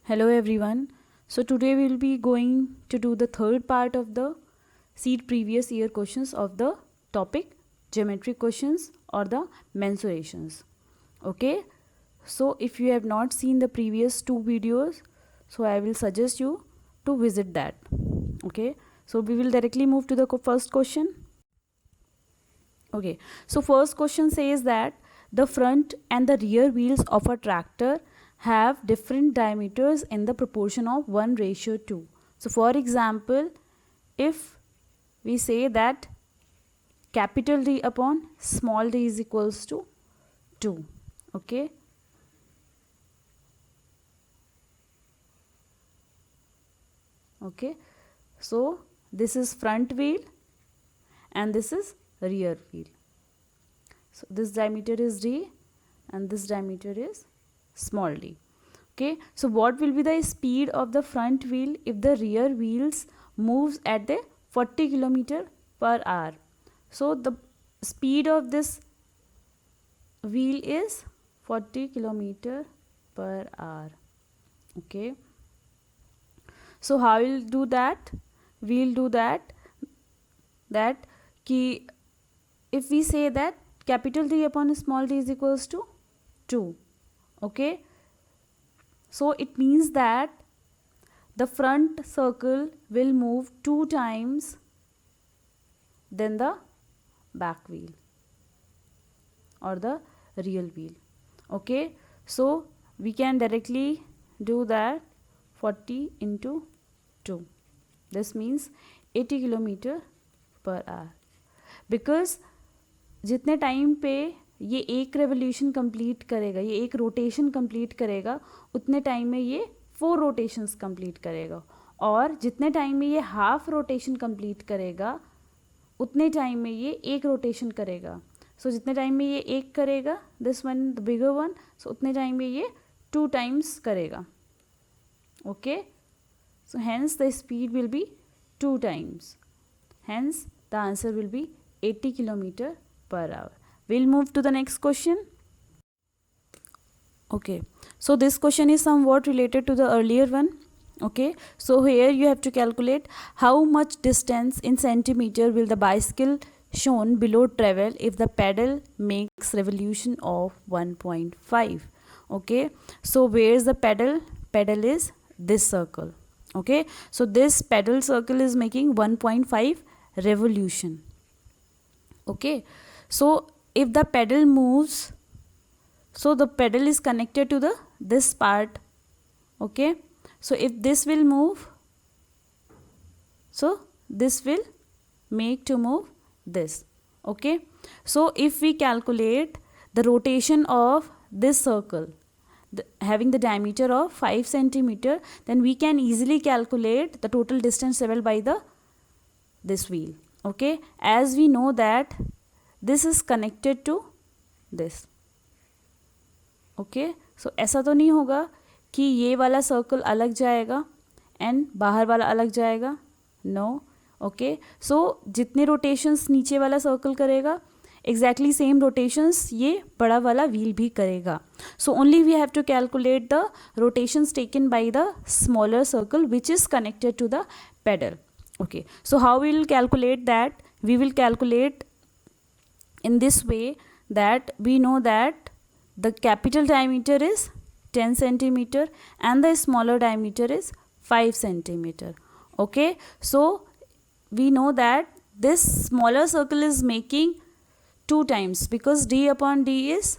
Hello everyone. So today we will be going to do the third part of the seed previous year questions of the topic geometric questions or the mensurations. Okay. So if you have not seen the previous two videos, so I will suggest you to visit that. Okay. So we will directly move to the first question. Okay. So first question says that the front and the rear wheels of a tractor have different diameters in the proportion of 1:2. So for example, if we say that capital D upon small d is equals to 2. Okay. Okay. So this is front wheel and this is rear wheel. So this diameter is D and this diameter is small d. Okay, so what will be the speed of the front wheel if the rear wheels moves at the 40 km per hour? So the speed of this wheel is 40 km per hour. Okay, so how we'll do that? We'll do that ki if we say that capital D upon small d is equals to 2. Okay, so it means that the front circle will move 2 times than the back wheel or the rear wheel. Okay, so we can directly do that 40 into 2. This means 80 km per hour. Because जितने time पे ये एक revolution complete करेगा, ये एक rotation complete करेगा, उतने time में ये 4 रोटेशंस कंप्लीट करेगा. और जितने टाइम में ये हाफ रोटेशन कंप्लीट करेगा, उतने टाइम में ये एक रोटेशन करेगा. सो जितने टाइम में ये एक करेगा, this one the bigger one, so उतने टाइम में ये 2 टाइम्स करेगा. Okay, so hence the speed will be 2 times. Hence the answer will be 80 km per hour. We'll move to the next question. Okay, so this question is somewhat related to the earlier one. Okay, so here you have to calculate how much distance in centimeter will the bicycle shown below travel if the pedal makes revolution of 1.5. Okay, so where is the pedal? Pedal is this circle. Okay, so this pedal circle is making 1.5 revolution. Okay, so if the pedal moves, so the pedal is connected to the this part. Okay, so if this will move, so this will make to move this. Okay, so if we calculate the rotation of this circle having the diameter of 5 centimeter, then we can easily calculate the total distance traveled by the this wheel. Okay, as we know that this is connected to this. Okay, so ऐसा तो नहीं होगा कि ये वाला circle अलग जाएगा and बाहर वाला अलग जाएगा. नो. ओके, सो जितने रोटेशंस नीचे वाला सर्कल करेगा, एग्जैक्टली सेम रोटेशंस ये बड़ा वाला व्हील भी करेगा. So only we have to calculate the rotations taken by the smaller circle which is connected to the pedal. Okay, so how we will calculate that? We will calculate in this way that we know that the capital diameter is 10 centimeter and the smaller diameter is 5 centimeter. Okay, so we know that this smaller circle is making 2 times because d upon d is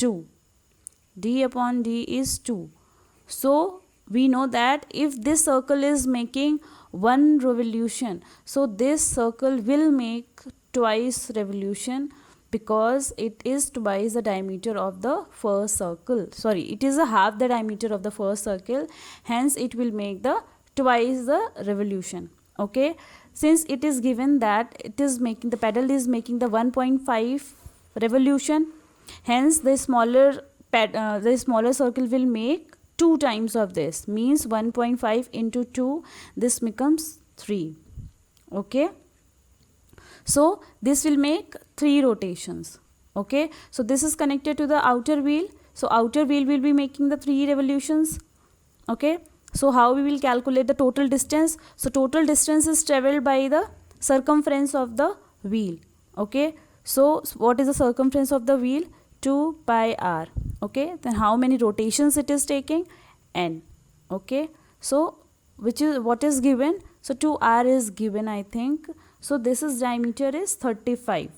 2. D upon d is 2. So we know that if this circle is making 1 revolution, so this circle will make twice revolution because it is twice the diameter of the first circle. Sorry, it is a half the diameter of the first circle, hence it will make the twice the revolution. Okay, since it is given that it is making the pedal is making the 1.5 revolution, hence the smaller circle will make 2 times of this, means 1.5 into 2, this becomes 3. Okay, so this will make 3 rotations. Okay, so this is connected to the outer wheel, so outer wheel will be making the 3 revolutions. Okay, so how we will calculate the total distance? So total distance is traveled by the circumference of the wheel. Okay, so what is the circumference of the wheel? 2 pi r. Okay, then how many rotations it is taking? N. Okay, so which is what is given? So 2r is given, I think. So this is diameter is 35.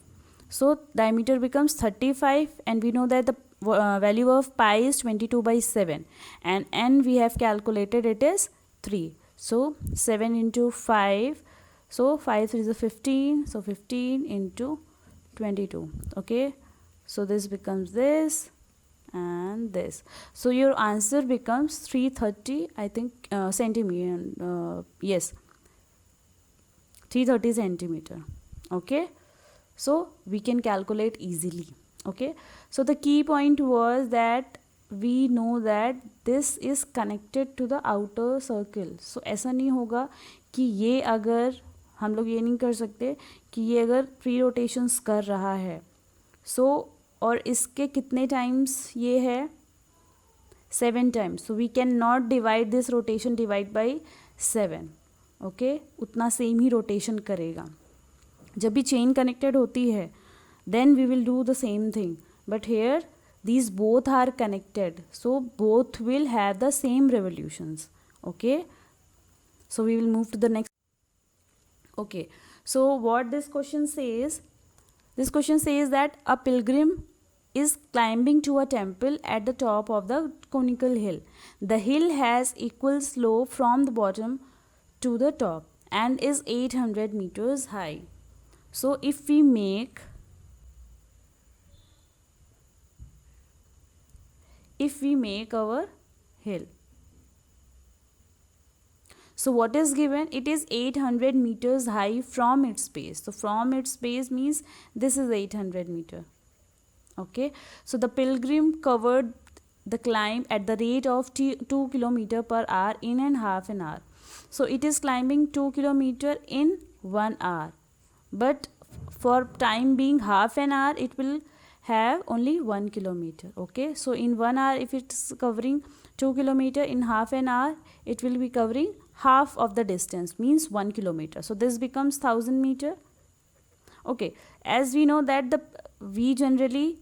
So diameter becomes 35, and we know that the value of pi is 22 by 7, and n we have calculated it is 3. So 7 into 5, so 5 3 is 15, so 15 into 22. Okay, so this becomes this and this. So your answer becomes 330, I think, centimeter. Yes, 330 centimeter. Okay, so we can calculate easily. Okay, so the key point was that we know that this is connected to the outer circle. So ऐसा नहीं होगा कि ये अगर हम लोग ये नहीं कर सकते कि ये अगर 3 रोटेशंस कर रहा है, सो और इसके कितने टाइम्स ये है 7 times, so we can not divide this rotation divide by 7. Okay, उतना सेम ही रोटेशन करेगा. जब भी चेन कनेक्टेड होती है then we will do the same thing, but here these both are connected, so both will have the same revolutions. Okay, so we will move to the next. Okay, so what this question says that a pilgrim is climbing to a temple at the top of the conical hill. The hill has equal slope from the bottom to the top and is 800 meters high. So if we make our hill, so what is given? It is 800 meters high from its base. So from its base means this is 800 meter. Okay, so the pilgrim covered the climb at the rate of 2 km per hour in and half an hour. So it is climbing 2 km in 1 hour, but for time being half an hour it will have only 1 kilometer. Okay, so in 1 hour if it's covering 2 kilometer, in half an hour it will be covering half of the distance, means 1 kilometer. So this becomes 1000 meter. Okay, as we know that the V generally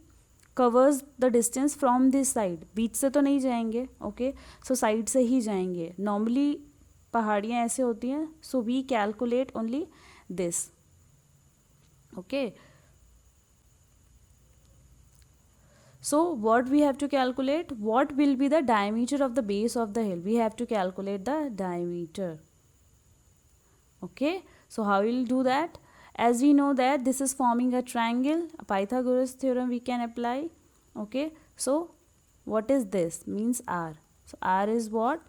covers the distance from this side, बीच से तो नहीं जाएंगे. Okay, so side से ही जाएंगे. Normally पहाड़ियाँ ऐसे होती हैं, so we calculate only this. Okay, so what we have to calculate? What will be the diameter of the base of the hill? We have to calculate the diameter. Okay, so how we will do that? As we know that this is forming a triangle, a Pythagoras theorem we can apply. Okay, so what is this? Means r. So r is what?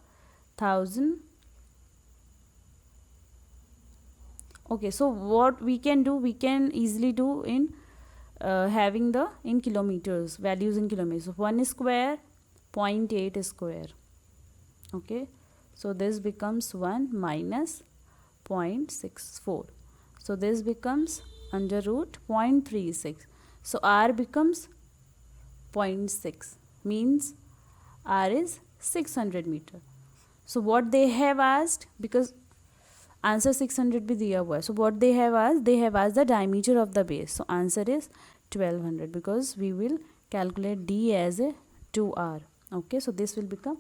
1000. Okay, so what we can do? We can easily do in having the in kilometers, values in kilometers. So 1 square, 0.8 square. Okay, so this becomes 1 minus 0.64. So this becomes under root 0.36. So r becomes 0.6, means r is 600 meter. So what they have asked, because answer 600 भी दिया हुआ है, so what they have asked the diameter of the base. So answer is 1200 because we will calculate d as a 2r. Okay, so this will become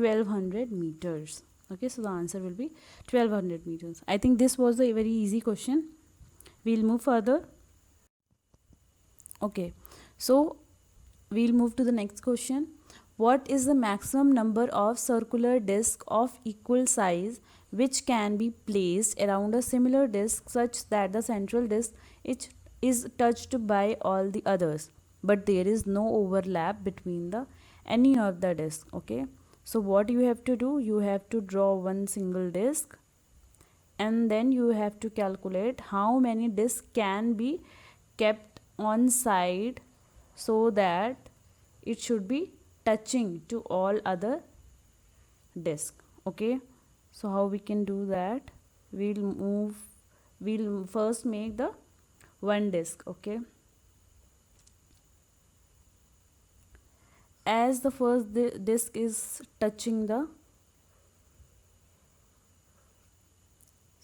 1200 meters. Okay, so the answer will be 1200 meters. I think this was a very easy question. We'll move further. Okay, so we'll move to the next question. What is the maximum number of circular discs of equal size which can be placed around a similar disc such that the central disc is touched by all the others, but there is no overlap between any of the discs? Okay, so what you have to do? You have to draw one single disc, and then you have to calculate how many discs can be kept on side so that it should be touching to all other discs. Okay, so how we can do that? We'll first make the one disc. Okay, as the first disc is touching the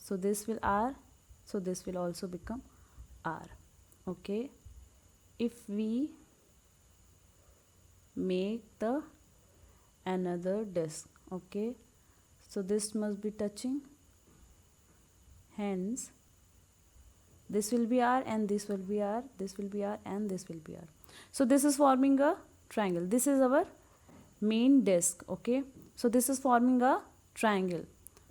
so this will R, so this will also become R. Okay, if we make the another disk, okay, so this must be touching, hence this will be R and this will be R, this will be R and this will be R. So this is forming a triangle. This is our main disk. Okay, so this is forming a triangle.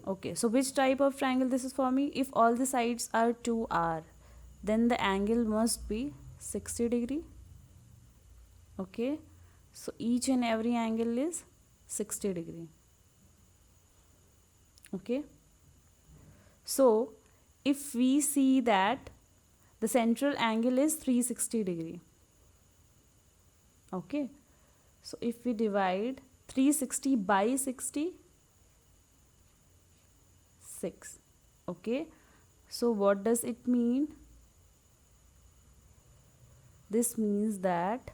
Okay, so which type of triangle this is forming? If all the sides are 2R, then the angle must be 60 degree. Okay, so each and every angle is 60 degree. Okay, so if we see that the central angle is 360 degree. Okay, so if we divide 360 by 60, 6. Okay, so what does it mean? This means that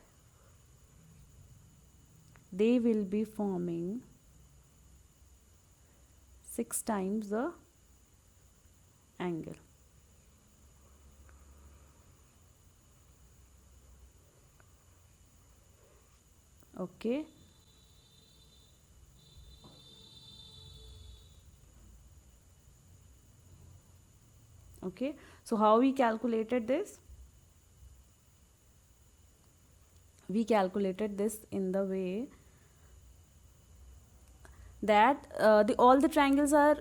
they will be forming 6 times the angle. Okay, okay, so how we calculated this? We calculated this in the way that all the triangles are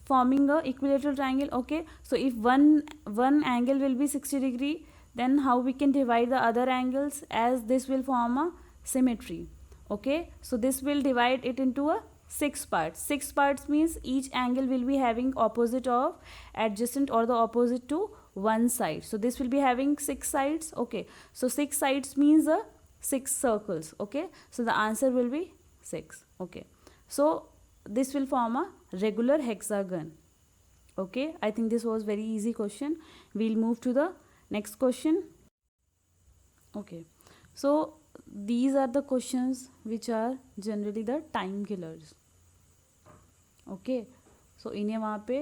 forming a equilateral triangle. Okay, so if one angle will be 60 degree, then how we can divide the other angles, as this will form a symmetry. Okay, so this will divide it into a 6 parts. 6 parts means each angle will be having opposite of adjacent or the opposite to one side. So this will be having 6 sides. Okay, so 6 sides means 6 circles. Okay, so the answer will be 6. Okay, so this will form a regular hexagon. Okay, I think this was very easy question. We'll move to the next question. Okay, so these are the questions which are generally the time killers. Okay, so इन्हें वहाँ पे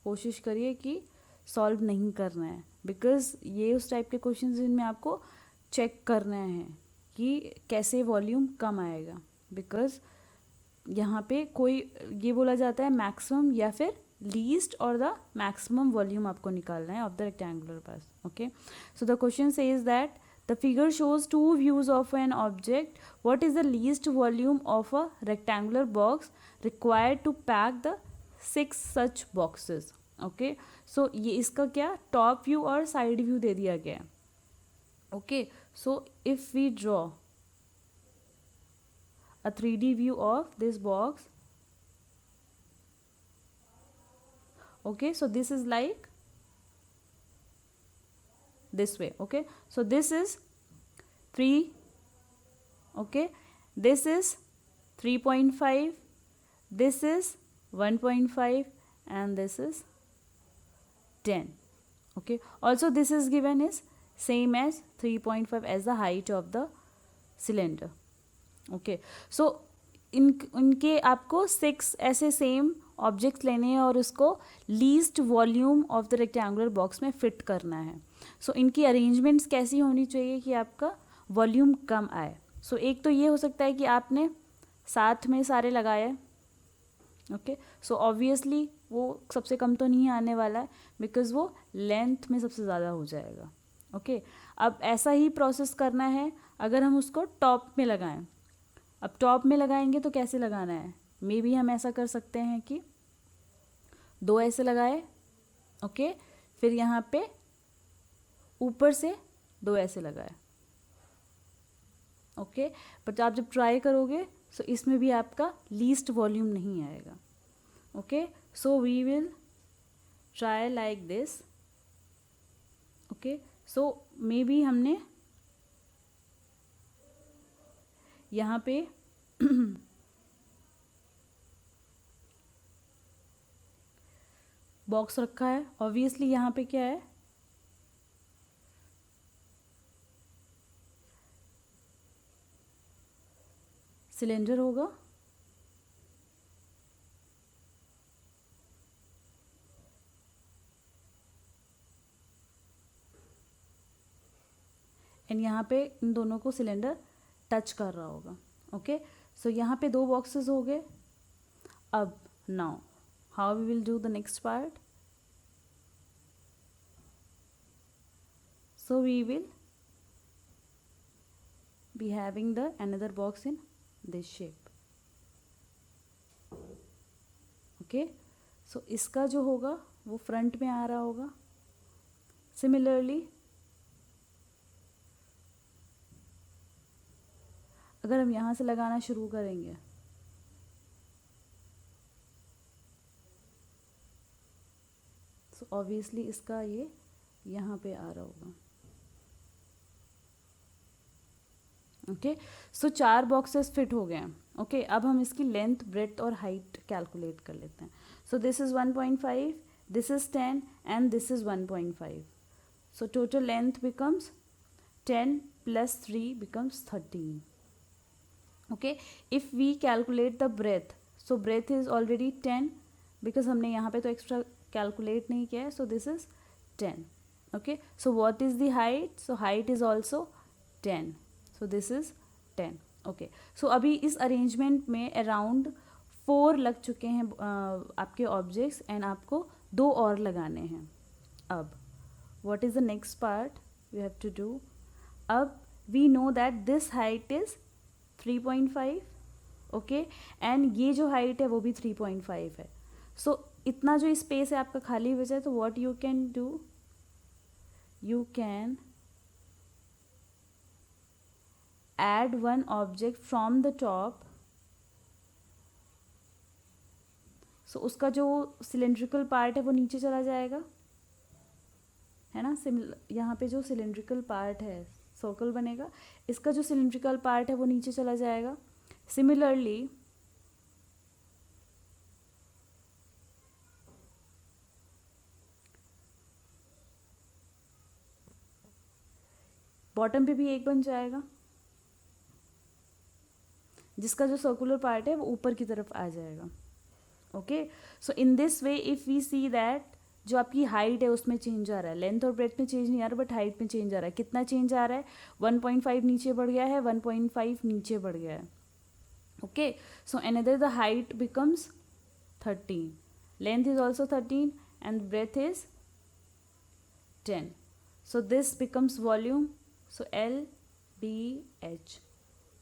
कोशिश करिए कि solve नहीं करना है, because ये उस टाइप के क्वेश्चन जिनमें आपको चेक करना है कि कैसे वॉल्यूम कम आएगा, बिकॉज यहाँ पे कोई ये बोला जाता है मैक्सिमम या फिर लीस्ट और द मैक्सिमम वॉल्यूम आपको निकालना है of the rectangular pass. Okay, so the question says that the figure shows 2 views of an object. What is the least volume of a rectangular box required to pack the 6 such boxes. Okay, so ये इसका क्या top view और side view दे दिया गया है. Okay, so if we draw a 3D view of this box. Okay, so this is like this way. Okay, so this is 3. Okay, this is 3.5, this is 1.5 and this is 10. Okay, also this is given is same as 3.5 as the height of the cylinder. Okay, so इनके आपको 6 ऐसे same objects लेने हैं और उसको least volume of the rectangular box में fit करना है. सो इनकी अरेंजमेंट्स कैसी होनी चाहिए कि आपका वॉल्यूम कम आए. सो एक तो ये हो सकता है कि आपने साथ में सारे लगाए. ओके, सो ऑब्वियसली वो सबसे कम तो नहीं आने वाला है, बिकॉज वो लेंथ में सबसे ज़्यादा हो जाएगा. ओके, अब ऐसा ही प्रोसेस करना है अगर हम उसको टॉप में लगाएं. अब टॉप में लगाएंगे तो कैसे लगाना है? मे बी हम ऐसा कर सकते हैं कि 2 ऐसे लगाए. ओके, फिर यहाँ पे ऊपर से 2 ऐसे लगाए. ओके, बट आप जब ट्राई करोगे तो इसमें भी आपका लीस्ट वॉल्यूम नहीं आएगा. Okay, so we will try like this. Okay, so maybe हमने यहाँ पे बॉक्स रखा है. ऑब्वियसली यहाँ पे क्या है, सिलेंडर होगा. एंड यहाँ पे इन दोनों को सिलेंडर टच कर रहा होगा. ओके, सो यहाँ पे 2 बॉक्सेस हो गए. अब now how we will do the next part. So we will be having the another box in this shape. Okay, so इसका जो होगा वो फ्रंट में आ रहा होगा. Similarly, अगर हम यहाँ से लगाना शुरू करेंगे so obviously इसका ये यहाँ पे आ रहा होगा. ओके, सो 4 बॉक्सेस फिट हो गए हैं. ओके, अब हम इसकी लेंथ, ब्रेड्थ और हाइट कैलकुलेट कर लेते हैं. So this is 1.5, this is 10 and this is 1.5. So total length becomes 10 + 3 becomes 13. Okay, if we calculate the breadth, so breadth is already 10 because हमने यहाँ पे तो एक्स्ट्रा कैलकुलेट नहीं किया है. So this is 10. Okay, so what is the height. So height is also 10. So this is 10. Okay, सो अभी इस arrangement में अराउंड 4 लग चुके हैं आपके ऑब्जेक्ट्स एंड आपको 2 और लगाने हैं. अब what is the next part we have to do. अब we know that this height is 3.5. Okay, and ये जो हाइट है वो भी 3.5 है. सो इतना जो स्पेस है आपका खाली बचा है, तो what you can do, you can add one object from the top. so उसका जो सिलेंड्रिकल पार्ट है वो नीचे चला जाएगा, है ना. यहाँ पे जो सिलेंड्रिकल पार्ट है, सर्कल बनेगा, इसका जो सिलेंड्रिकल पार्ट है वो नीचे चला जाएगा. सिमिलरली बॉटम पे भी एक बन जाएगा, जिसका जो सर्कुलर पार्ट है वो ऊपर की तरफ आ जाएगा. Okay, so in this way if we see that जो आपकी हाइट है उसमें चेंज आ रहा है, लेंथ और ब्रेड्थ में चेंज नहीं आ रहा बट हाइट में चेंज आ रहा है. कितना चेंज आ रहा है, 1.5 नीचे बढ़ गया है, 1.5 नीचे बढ़ गया है. Okay, so another the height becomes 13, length is also 13 and breadth is 10. So this becomes volume. So LBH.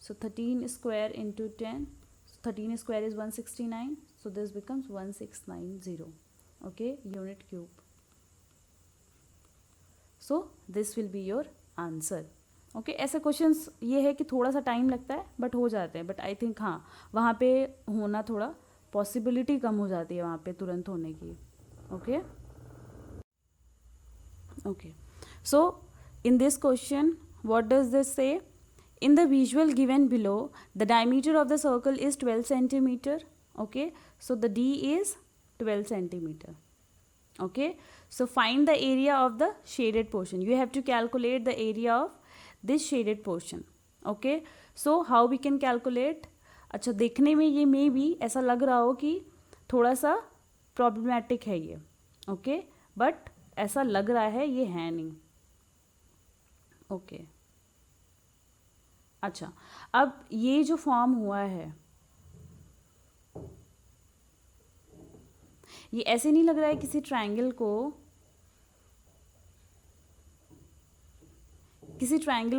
So 13 square into 10, so 13 square is 169, so this becomes 1690. Okay, unit cube. So this will be your answer. Okay, ऐसे questions ये है कि थोड़ा सा time लगता है but हो जाते हैं. बट आई थिंक हाँ, वहाँ पे होना थोड़ा पॉसिबिलिटी कम हो जाती है वहाँ पे तुरंत होने की. Okay okay, so in this question what does this से. In the visual given below, the diameter of the circle is 12 centimeter. Okay, so the D is 12 centimeter. Okay, so find the area of the shaded portion. You have to calculate the area of this shaded portion. Okay, so how we can calculate. अच्छा, देखने में ये may be ऐसा लग रहा हो कि थोड़ा सा problematic है ये. Okay, but ऐसा लग रहा है, ये है नहीं. Okay. अच्छा, अब ये जो फॉर्म हुआ है ये ऐसे नहीं लग रहा है किसी ट्रायंगल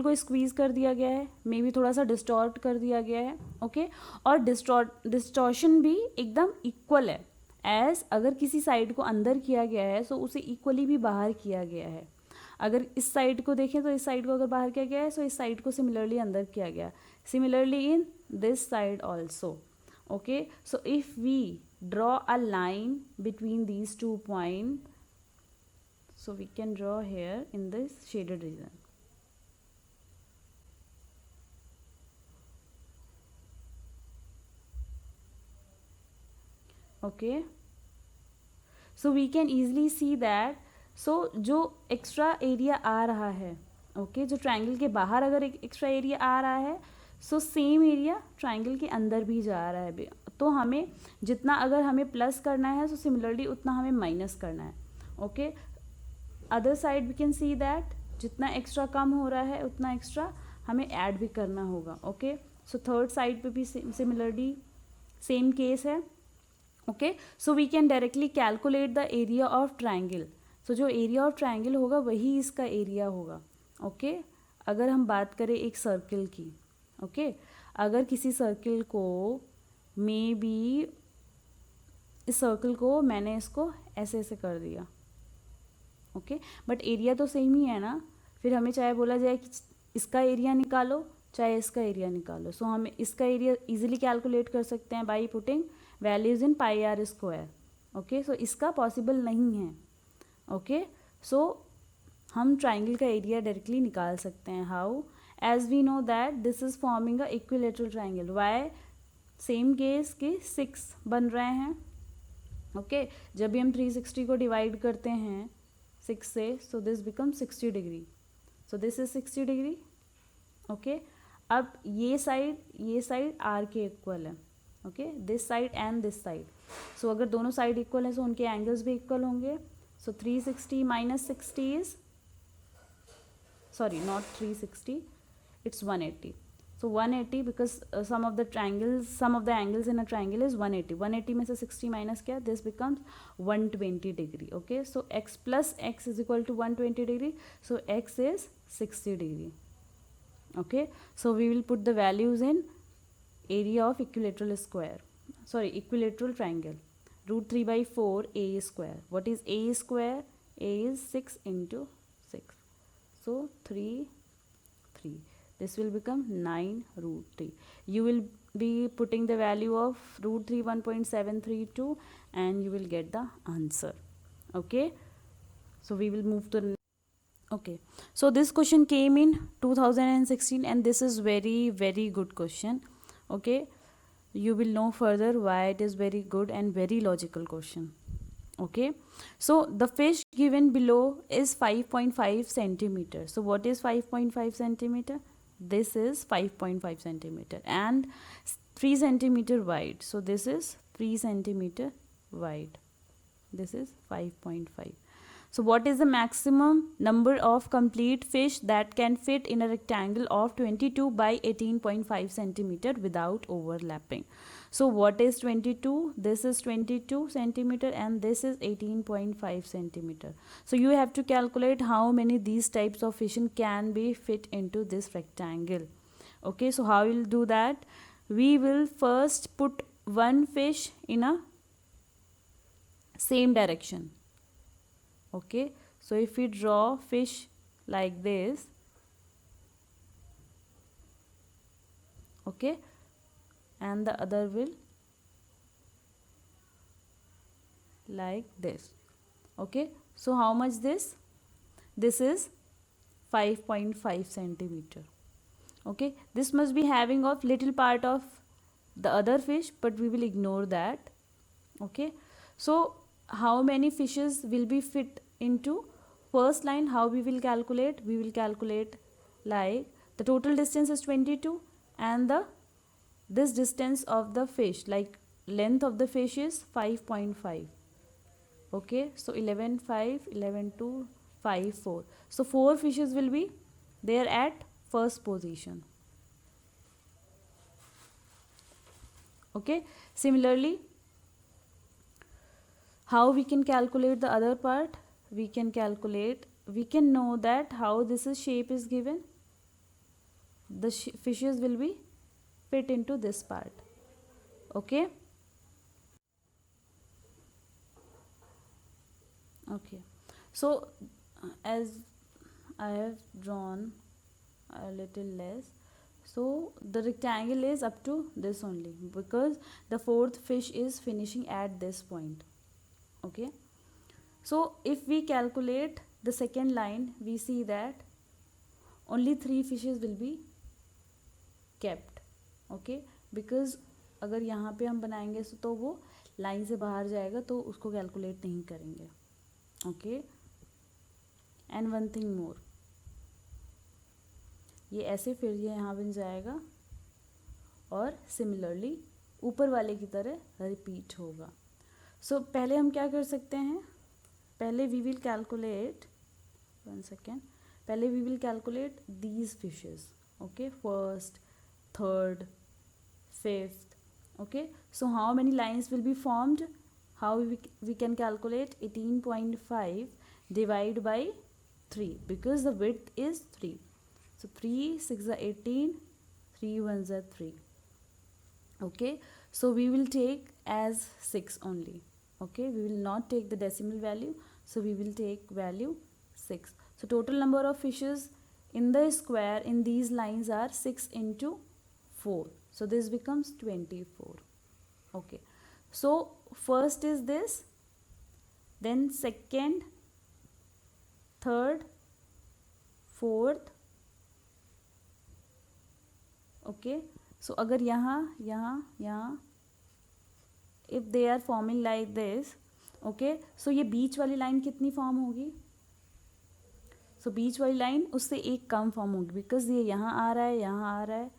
को स्क्वीज कर दिया गया है, मे बी थोड़ा सा डिस्टॉर्ट कर दिया गया है. ओके, और डिस्टॉर्शन भी एकदम इक्वल है एज अगर किसी साइड को अंदर किया गया है तो उसे इक्वली भी बाहर किया गया है. अगर इस साइड को देखें तो इस साइड को अगर बाहर किया गया है तो इस साइड को सिमिलरली अंदर किया गया. Similarly in this side also. Okay, so if we draw a line between these 2 point, so we can draw here in this shaded region. Okay, so we can easily see that. So जो extra area आ रहा है, okay, जो triangle के बाहर अगर एक extra area आ रहा है, सो सेम एरिया ट्रायंगल के अंदर भी जा रहा है. तो हमें जितना अगर हमें प्लस करना है तो सिमिलरली उतना हमें माइनस करना है. Okay, other side we can see that जितना एक्स्ट्रा कम हो रहा है उतना एक्स्ट्रा हमें ऐड भी करना होगा. ओके, सो थर्ड साइड पे भी सिमिलरली सेम केस है. Okay, so we can directly calculate the area of triangle. So जो एरिया ऑफ ट्राइंगल होगा वही इसका एरिया होगा. ओके, अगर हम बात करें एक सर्किल की, ओके, अगर किसी सर्किल को मे बी इस सर्कल को मैंने इसको ऐसे ऐसे कर दिया, ओके, बट एरिया तो सेम ही है ना. फिर हमें चाहे बोला जाए कि इसका एरिया निकालो चाहे इसका एरिया निकालो, सो हम इसका एरिया इजीली कैलकुलेट कर सकते हैं by putting values in pi r square. Okay, so इसका पॉसिबल नहीं है. ओके, सो हम ट्राइंगल का एरिया डायरेक्टली निकाल सकते हैं. How? As we know that this is forming a equilateral triangle. Why? Same case के 6 बन रहे हैं. ओके, जब भी हम 360 को डिवाइड करते हैं 6 से, so this become 60 degree. So this is 60 degree. Okay, अब ये साइड आर के इक्वल है. Okay, this side and this side. So अगर दोनों साइड इक्वल है सो उनके एंगल्स भी इक्वल होंगे. सो 360 minus 60 is, sorry, not 360, it's 180. So 180 because some of the angles in a triangle is 180. 180 में से 60 minus क्या? This becomes 120 degree. Okay, so x plus x is equal to 120 degree. So x is 60 degree. Okay, so we will put the values in area of equilateral square. Sorry, equilateral triangle. Root 3 by 4 a square. What is a square? A is 6 into 6. So 3. This will become 9 root 3. You will be putting the value of root 3 1.732 and you will get the answer. Okay. So we will move to the. Okay. So this question came in 2016 and this is very, very good question. Okay. You will know further why it is very good and very logical question. Okay, so the fish given below is 5.5 centimeter. So what is 5.5 centimeter? This is 5.5 centimeter and 3 centimeter wide. So this is 3 centimeter wide. This is 5.5. So what is the maximum number of complete fish that can fit in a rectangle of 22 by 18.5 centimeter without overlapping? So what is 22? This is 22 centimeter and this is 18.5 centimeter. So you have to calculate how many these types of fish can be fit into this rectangle. Okay, so how we'll do that? We will first put one fish in a same direction. Okay, so if we draw fish like this, okay, and the other will like this. Okay, so how much this? This is 5.5 centimeter. Okay, this must be having of little part of the other fish, but we will ignore that. Okay, so how many fishes will be fit into first line? How we will calculate? We will calculate like the total distance is 22 and this distance of the fish, like length of the fish is 5.5. Okay, so 11 5 11 2 5 4. So 4 fishes will be there at first position. Okay, similarly, how we can calculate the other part? We can know that how this shape is given. The fishes will be fit into this part. Okay. Okay, so as I have drawn a little less, so the rectangle is up to this only because the fourth fish is finishing at this point. Okay, so if we calculate the second line, we see that only 3 fishes will be kept. Okay, because अगर यहाँ पे हम बनाएंगे तो वो line से बाहर जाएगा तो उसको कैलकुलेट नहीं करेंगे. Okay, and one thing more, ये ऐसे फिर ये यहाँ बन जाएगा और सिमिलरली ऊपर वाले की तरह रिपीट होगा. सो पहले हम क्या कर सकते हैं? पहले वी विल कैलकुलेट, 1 सेकेंड, पहले we will calculate these fishes. Okay, first, third, fifth. Okay, so how many lines will be formed? How we can calculate 18.5 divide by 3, because the width is 3. So 3 6 are 18, 3 1s are 3. Okay, so we will take as 6 only. Okay, we will not take the decimal value, so we will take value 6. So total number of fishes in the square in these lines are 6 into 4. So this becomes 24. Okay, so first is this, then second, third, fourth. Okay, so अगर यहाँ यहाँ यहाँ if they are forming like this, okay, so ये बीच वाली line कितनी form होगी? सो बीच वाली line उससे एक कम फॉर्म होगी, बिकॉज ये यहाँ आ रहा है, यहाँ आ रहा है.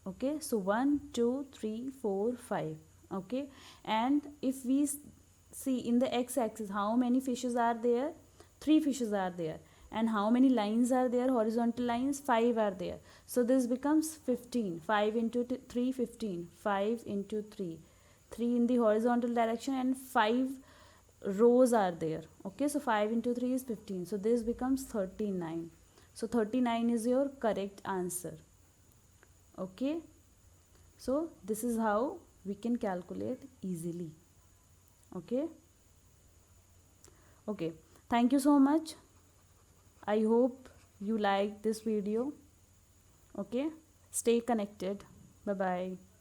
Okay, so 1 2 3 4 5. Okay, and if we see in the x-axis how many fishes are there? 3 fishes are there. And how many lines are there? Horizontal lines 5 are there. So this becomes 15. 5 into 3 15. 5 into 3 3 in the horizontal direction, and 5 rows are there. Okay, so 5 into 3 is 15. So this becomes 39. So 39 is your correct answer. Okay, so this is how we can calculate easily. Okay, thank you so much. I hope you like this video. Okay, stay connected. Bye bye.